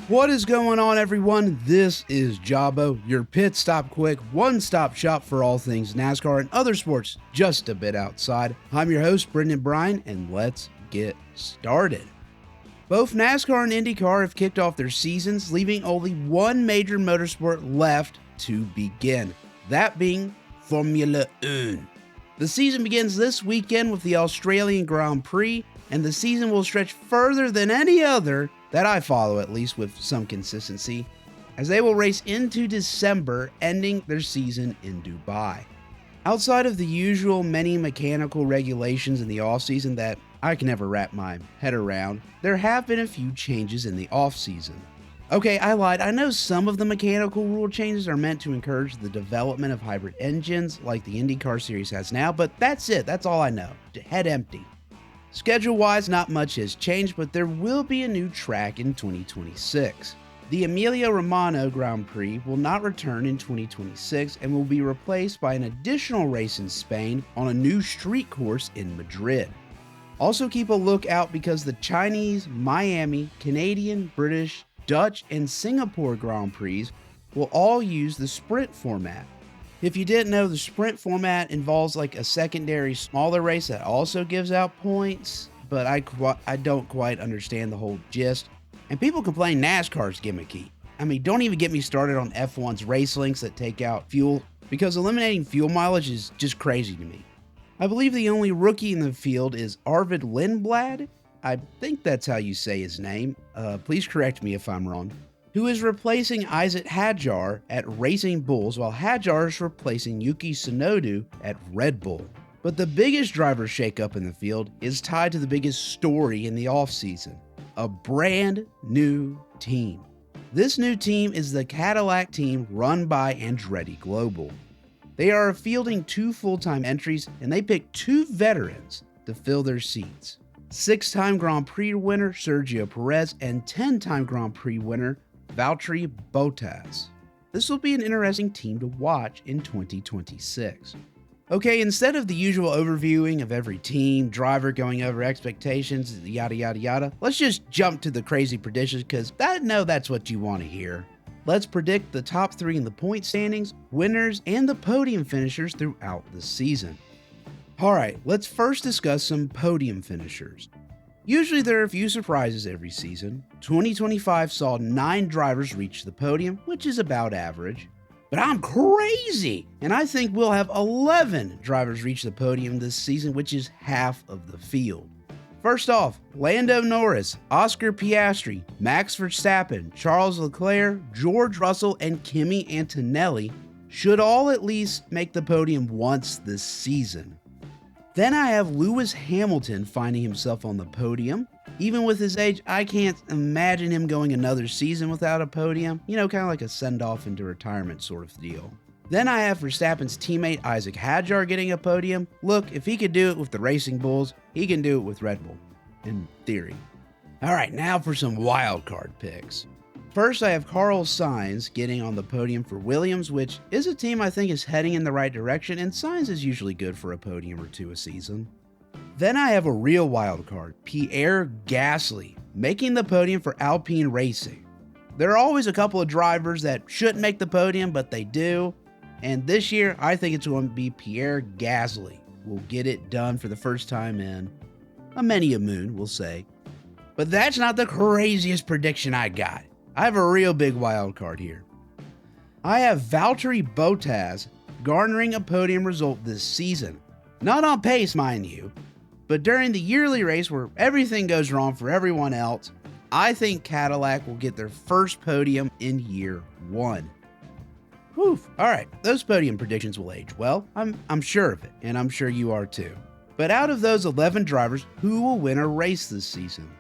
What is going on, everyone? This is Jawbo, your pit stop quick, one-stop shop for all things NASCAR and other sports just a bit outside. I'm your host, Brendan Bryan, and let's get started. Both NASCAR and IndyCar have kicked off their seasons, leaving only one major motorsport left to begin, that being Formula 1. The season begins this weekend with the Australian Grand Prix, and the season will stretch further than any other that I follow, at least with some consistency, as they will race into December, ending their season in Dubai. Outside of the usual many mechanical regulations in the off-season that I can never wrap my head around, there have been a few changes in the off-season. Okay, I lied. I know some of the mechanical rule changes are meant to encourage the development of hybrid engines like the IndyCar series has now, but that's it. That's all I know. Head empty. Schedule-wise, not much has changed, but there will be a new track in 2026. The Emilia-Romagna Grand Prix will not return in 2026 and will be replaced by an additional race in Spain on a new street course in Madrid. Also keep a lookout because the Chinese, Miami, Canadian, British, Dutch, and Singapore Grand Prix will all use the sprint format. If you didn't know, the sprint format involves like a secondary smaller race that also gives out points, but I don't quite understand the whole gist. And people complain NASCAR's gimmicky. I mean, don't even get me started on F1's race links that take out fuel, because eliminating fuel mileage is just crazy to me. I believe the only rookie in the field is Arvid Lindblad. I think that's how you say his name. Please correct me if I'm wrong. Who is replacing Isaac Hadjar at Racing Bulls, while Hadjar is replacing Yuki Tsunoda at Red Bull. But the biggest driver shakeup in the field is tied to the biggest story in the offseason, a brand new team. This new team is the Cadillac team run by Andretti Global. They are fielding 2 full-time entries, and they picked 2 veterans to fill their seats. 6-time Grand Prix winner Sergio Perez and 10-time Grand Prix winner Valtteri Bottas. This will be an interesting team to watch in 2026. Okay, instead of the usual overviewing of every team, driver going over expectations, yada yada yada, let's just jump to the crazy predictions because I know that's what you want to hear. Let's predict the top 3 in the point standings, winners, and the podium finishers throughout the season. Alright, let's first discuss some podium finishers. Usually there are a few surprises every season. 2025 saw 9 drivers reach the podium, which is about average. But I'm crazy! And I think we'll have 11 drivers reach the podium this season, which is half of the field. First off, Lando Norris, Oscar Piastri, Max Verstappen, Charles Leclerc, George Russell, and Kimi Antonelli should all at least make the podium once this season. Then I have Lewis Hamilton finding himself on the podium. Even with his age, I can't imagine him going another season without a podium. You know, kind of like a send-off into retirement sort of deal. Then I have Verstappen's teammate Isaac Hadjar getting a podium. Look, if he could do it with the Racing Bulls, he can do it with Red Bull, in theory. Alright, now for some wildcard picks. First, I have Carlos Sainz getting on the podium for Williams, which is a team I think is heading in the right direction, and Sainz is usually good for a podium or 2 a season. Then I have a real wild card, Pierre Gasly, making the podium for Alpine Racing. There are always a couple of drivers that shouldn't make the podium, but they do, and this year I think it's going to be Pierre Gasly. We'll get it done for the first time in many a moon, we'll say. But that's not the craziest prediction I got. I have a real big wild card here. I have Valtteri Bottas garnering a podium result this season. Not on pace, mind you, but during the yearly race where everything goes wrong for everyone else, I think Cadillac will get their first podium in year 1. Whew. Alright, those podium predictions will age well. I'm sure of it, and I'm sure you are too. But out of those 11 drivers, who will win a race this season?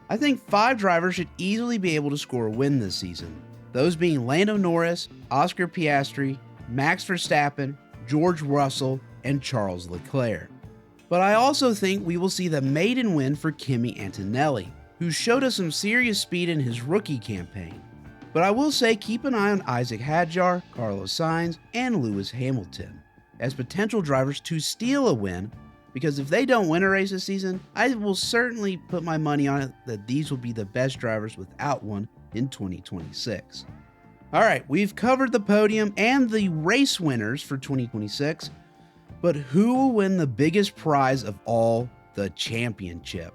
I think 5 drivers should easily be able to score a win this season. Those being Lando Norris, Oscar Piastri, Max Verstappen, George Russell, and Charles Leclerc. But I also think we will see the maiden win for Kimi Antonelli, who showed us some serious speed in his rookie campaign. But I will say keep an eye on Isaac Hadjar, Carlos Sainz, and Lewis Hamilton as potential drivers to steal a win, because if they don't win a race this season, I will certainly put my money on it that these will be the best drivers without one in 2026. All right, we've covered the podium and the race winners for 2026, but who will win the biggest prize of all, the championship?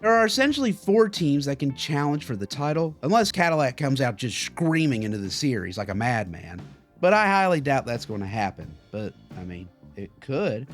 There are essentially 4 teams that can challenge for the title, unless Cadillac comes out just screaming into the series like a madman. But I highly doubt that's going to happen. But, I mean, it could.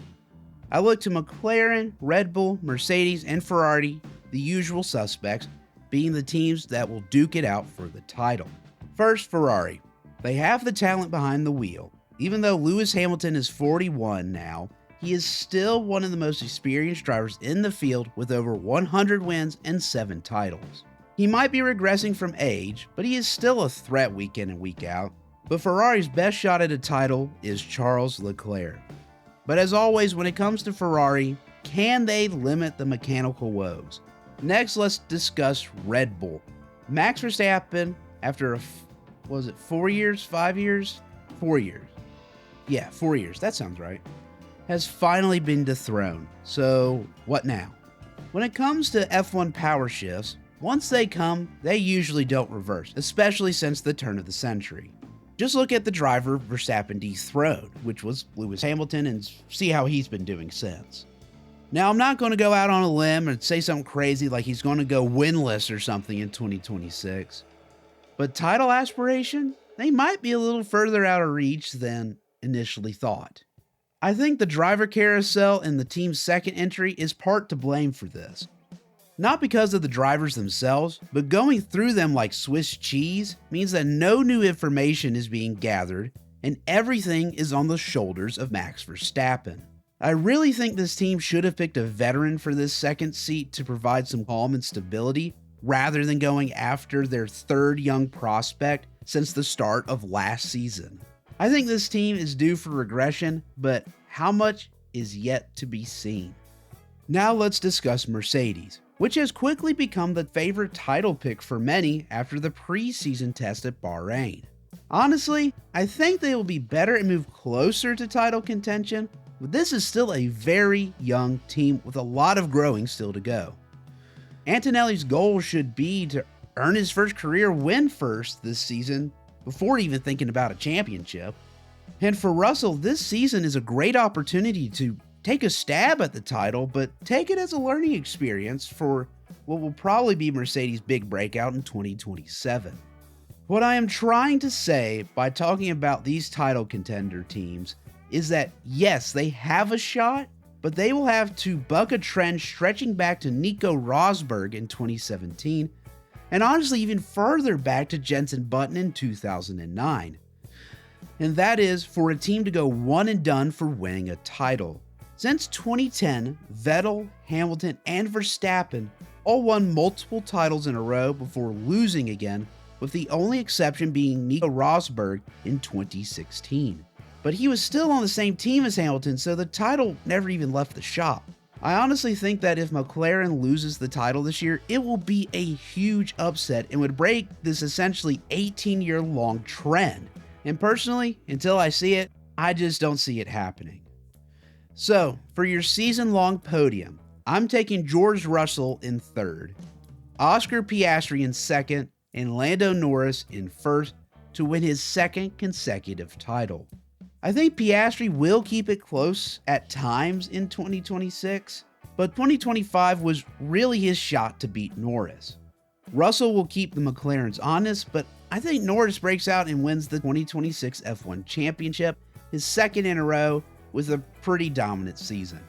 I look to McLaren, Red Bull, Mercedes, and Ferrari, the usual suspects, being the teams that will duke it out for the title. First, Ferrari. They have the talent behind the wheel. Even though Lewis Hamilton is 41 now, he is still one of the most experienced drivers in the field with over 100 wins and 7 titles. He might be regressing from age, but he is still a threat week in and week out. But Ferrari's best shot at a title is Charles Leclerc. But as always, when it comes to Ferrari, can they limit the mechanical woes? Next, let's discuss Red Bull. Max Verstappen, after 4 years, 5 years? 4 years. Yeah, 4 years, that sounds right. Has finally been dethroned. So, what now? When it comes to F1 power shifts, once they come, they usually don't reverse, especially since the turn of the century. Just look at the driver Verstappen dethroned, which was Lewis Hamilton, and see how he's been doing since. Now, I'm not going to go out on a limb and say something crazy like he's going to go winless or something in 2026. But title aspiration, they might be a little further out of reach than initially thought. I think the driver carousel and the team's second entry is part to blame for this. Not because of the drivers themselves, but going through them like Swiss cheese means that no new information is being gathered and everything is on the shoulders of Max Verstappen. I really think this team should have picked a veteran for this second seat to provide some calm and stability rather than going after their third young prospect since the start of last season. I think this team is due for regression, but how much is yet to be seen. Now let's discuss Mercedes, which has quickly become the favorite title pick for many after the preseason test at Bahrain. Honestly, I think they will be better and move closer to title contention, but this is still a very young team with a lot of growing still to go. Antonelli's goal should be to earn his first career win first this season before even thinking about a championship. And for Russell, this season is a great opportunity to take a stab at the title, but take it as a learning experience for what will probably be Mercedes' big breakout in 2027. What I am trying to say by talking about these title contender teams is that yes, they have a shot, but they will have to buck a trend stretching back to Nico Rosberg in 2017, and honestly even further back to Jenson Button in 2009. And that is for a team to go one and done for winning a title. Since 2010, Vettel, Hamilton, and Verstappen all won multiple titles in a row before losing again, with the only exception being Nico Rosberg in 2016. But he was still on the same team as Hamilton, so the title never even left the shop. I honestly think that if McLaren loses the title this year, it will be a huge upset and would break this essentially 18-year-long trend. And personally, until I see it, I just don't see it happening. So, for your season-long podium, I'm taking George Russell in third, Oscar Piastri in second, and Lando Norris in first to win his second consecutive title. I think Piastri will keep it close at times in 2026, but 2025 was really his shot to beat Norris. Russell will keep the McLarens honest, but I think Norris breaks out and wins the 2026 F1 Championship, his second in a row, with a pretty dominant season.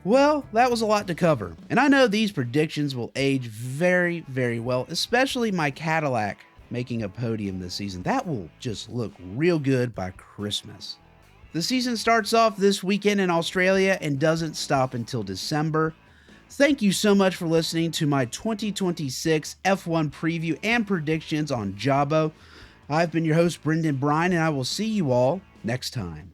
Well, that was a lot to cover, and I know these predictions will age very, very well, especially my Cadillac making a podium this season. That will just look real good by Christmas. The season starts off this weekend in Australia and doesn't stop until December. Thank you so much for listening to my 2026 F1 preview and predictions on Jabo. I've been your host, Brendan Bryan, and I will see you all next time.